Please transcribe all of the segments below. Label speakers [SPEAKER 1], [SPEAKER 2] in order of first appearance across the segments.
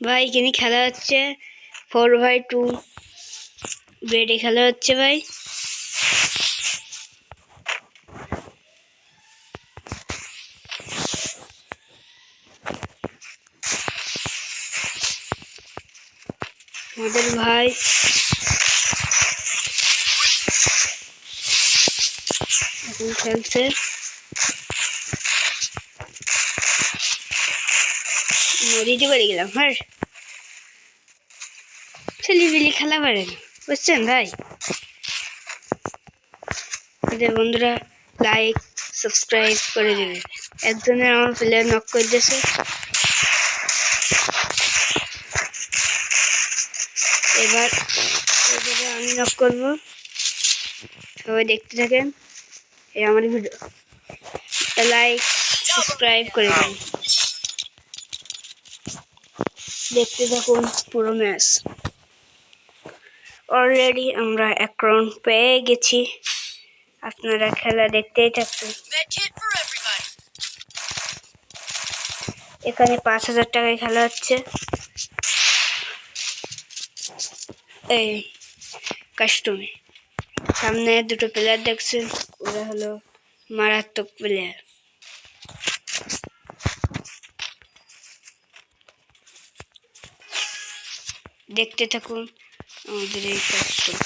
[SPEAKER 1] ভাই এখানে খেলা হচ্ছে 4x2 বেডে খেলা হচ্ছে ভাই। আমাদের ভাই এখন খেলছে। নদীতে বাড়ি গেলাম। হ্যাঁ, ছেলেপিলি খেলা পারে না, বুঝছেন ভাই। বন্ধুরা লাইক সাবস্ক্রাইব করে দেবে। একজনের আমার প্লেয়ার নক করে দিয়েছে। এবার আমি নক করব, সবাই দেখতে থাকেন। এই আমার ভিডিও লাইক সাবস্ক্রাইব করে দেবেন, দেখতে থাকুন পুরো ম্যাচ। অলরেডি আমরা 1 রাউন্ড পেয়ে গেছি, আপনারা খেলা দেখতেই থাকবেন। এখানে 5000 টাকায় খেলা হচ্ছে। এই কাস্টমে সামনে দুটো প্লেয়ার দেখছেন, ওরা হলো মারাত্মক প্লেয়ার। দেখতে থাকুন আমাদের এই কাস্টম।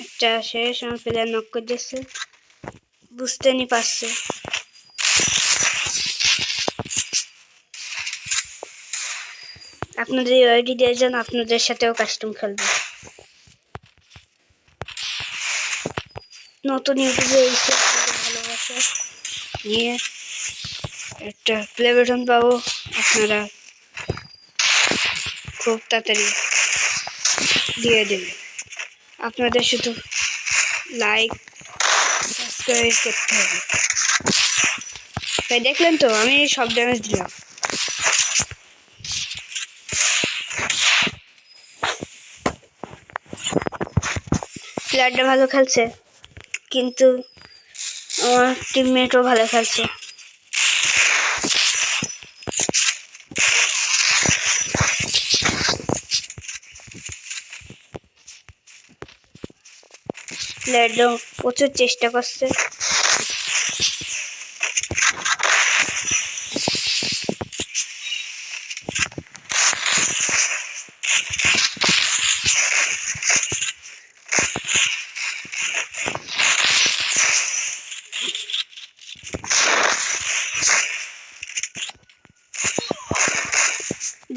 [SPEAKER 1] একটা শেষ, আমার প্লেয়ার নক করে দিচ্ছে, বুঝতে নি পারছে। আপনাদের এই আইডি দিয়ে যান, আপনাদের সাথেও কাস্টম খেলবে। নতুন ইউটিউবে এসে ভালোবাসা নিয়ে একটা প্লে বাটন পাবো, আপনারা খুব তাড়াতাড়ি দিয়ে দেবে। আপনাদের শুধু লাইক সাবস্ক্রাইব করতে হবে। তাই দেখলেন তো আমি সব ড্যামেজ দিলাম। প্লেয়ারটা ভালো খেলছে, কিন্তু আমার টিমমেটও ভালো খেলছে। প্লেয়ারটা প্রচুর চেষ্টা করছে।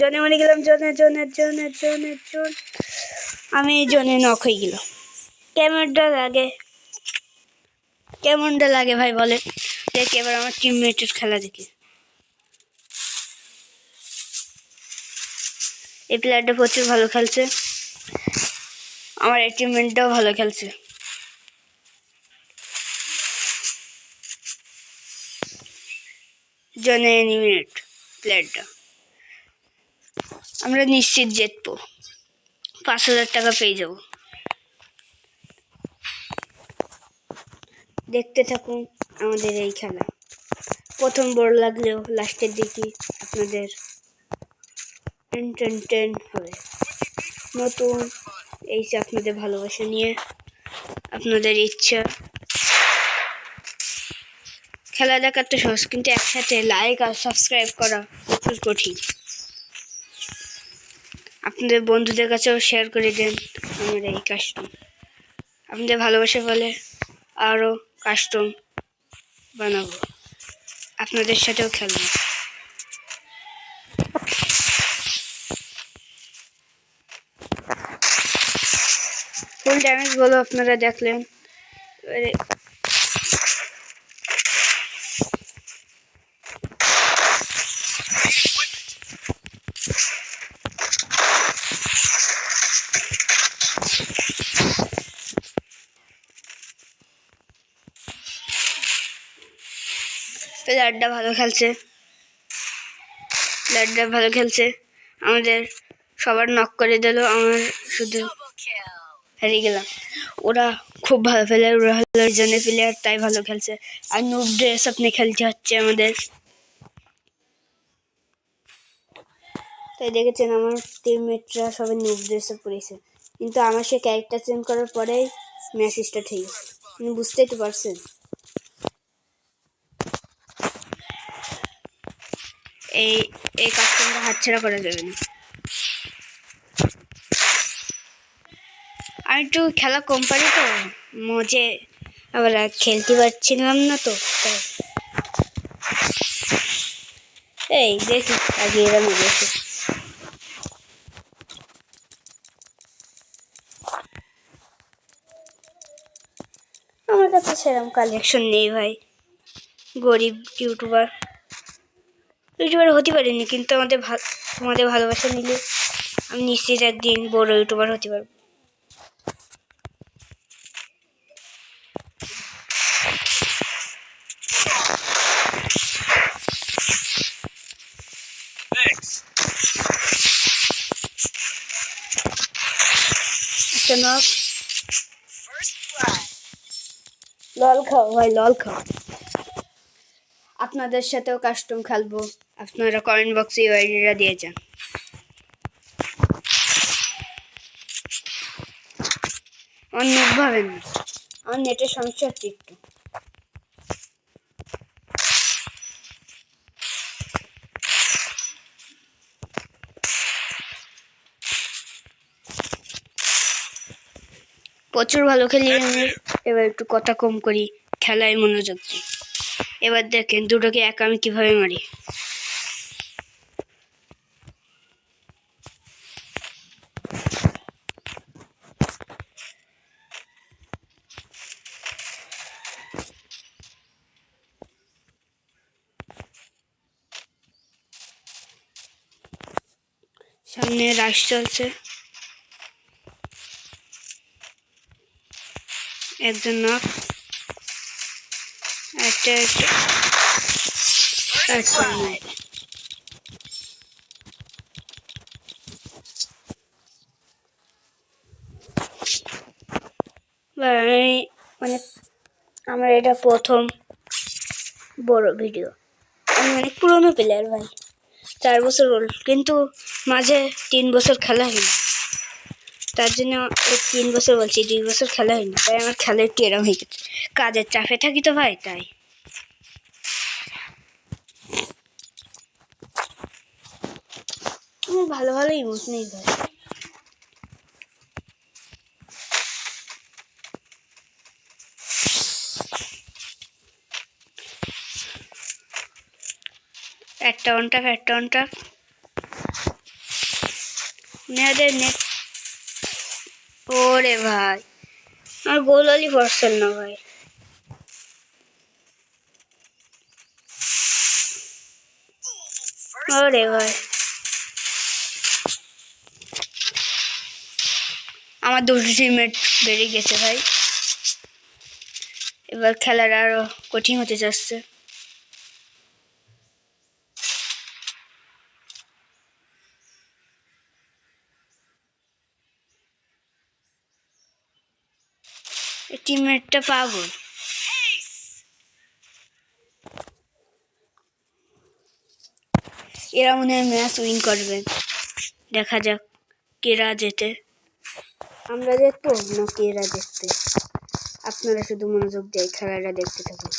[SPEAKER 1] জনে মনে গেলাম, জনে আমি জনে নক হয়ে গেল। কেমনটা লাগে ভাই বলে। দেখি এবার আমার টিমমেটের খেলা দেখি। এই প্লেয়ারটা প্রচুর ভালো খেলছে, আমার এই টিমমেটটাও ভালো খেলছে। জনে এনিমিনেট প্লেয়ারটা। আমরা নিশ্চিত জিতবো, 5000 টাকা পেয়ে যাব। দেখতে থাকুন আমাদের এই খেলা। প্রথম বোর লাগলেও লাস্টের দিকে আপনাদের এন্টারটেইন হবে। নতুন এই যে আপনাদের ভালোবাসা নিয়ে, আপনাদের ইচ্ছা। খেলা দেখার তো সহজ, কিন্তু একসাথে লাইক আর সাবস্ক্রাইব করা প্রচুর কঠিন। আপনাদের বন্ধুদের কাছেও শেয়ার করে দেন আমার এই কাস্টম। আপনাদের ভালোবাসা বলে আরও কাস্টম বানাবো, আপনাদের সাথেও খেলবো। ফুল ড্যামেজ বলো আপনারা দেখলেন। প্লেয়ারটা ভালো খেলছে, আমাদের সবার নক করে দিল, আমার শুধু হেরে গেলাম। ওরা খুব ভালো প্লেয়ার, ওরা হলো জনের প্লেয়ার, তাই ভালো খেলছে। আর নুব ড্রেস আপনি খেলতে হচ্ছে আমাদের। তাই দেখেছেন আমার টিমমেটরা সবাই নুব ড্রেসে পড়েছে, কিন্তু আমার সে ক্যারেক্টার চেঞ্জ করার পরেই ম্যাচ স্টার্ট হয়ে গেছে। আপনি বুঝতেই তো পারছেন। এই কাজটা হাতছাড়া করা যাবে না। আমি একটু খেলা কম পারি তো, মজে আবার খেলতে পারছিলাম না তো তাই। এই দেখি আগে এরা মজেছে। আমার কাছে সেরকম কালেকশন নেই ভাই, গরিব ইউটিউবার হতে পারিনি, কিন্তু তোমাদের ভালোবাসা নিলে আমি নিশ্চিত একদিন বড় ইউটিউবার হতে পারবো। লল খাও ভাই, লল খাও। আপনাদের সাথেও কাস্টম খেলবো, আপনারা কমেন্ট বক্সে ইউআইডিটা দিয়ে যান। আমার নেট ভাবেন না, আমার নেটের সমস্যা হচ্ছে একটু। প্রচুর ভালো খেলি আমি, এবার একটু কথা কম করি, খেলায় মনোযোগ দিই। এবার দেখেন দুটোকে একা আমি কিভাবে মারি। সামনে রাশ চলছে, একজন নক, একটা মানে আমার এটা প্রথম বড় ভিডিও। আমি অনেক পুরনো প্লেয়ার ভাই, 4 বছর ওল্ড, কিন্তু মাঝে 3 বছর খেলা হয়নি, তার জন্য 3 বছর বলছি, 2 বছর খেলা হয়নি, তাই আমার খেলা একটু এরম হয়ে গেছে। কাজের চাপে থাকি তো ভাই, তাই। ভালো ভালো ইমোট নেই ভাই। একটা অন টাপ মেয়েদের নেট। ওরে ভাই, আমার গোলালি পড়ছেন না ভাই। ওরে ভাই, আমার দুটো টিমমেট বেরিয়ে গেছে ভাই। এবার খেলার আরো কঠিন হতে যাচ্ছে। এই টিমমেটটা পাগল। এরা মনে হয় ম্যাচ উইন করবে, দেখা যাক কেরা জেতে। আমরা দেখবো না কেরা দেখতে? আপনারা শুধু মনোযোগ দিয়ে খেলাটা দেখতে থাকুন।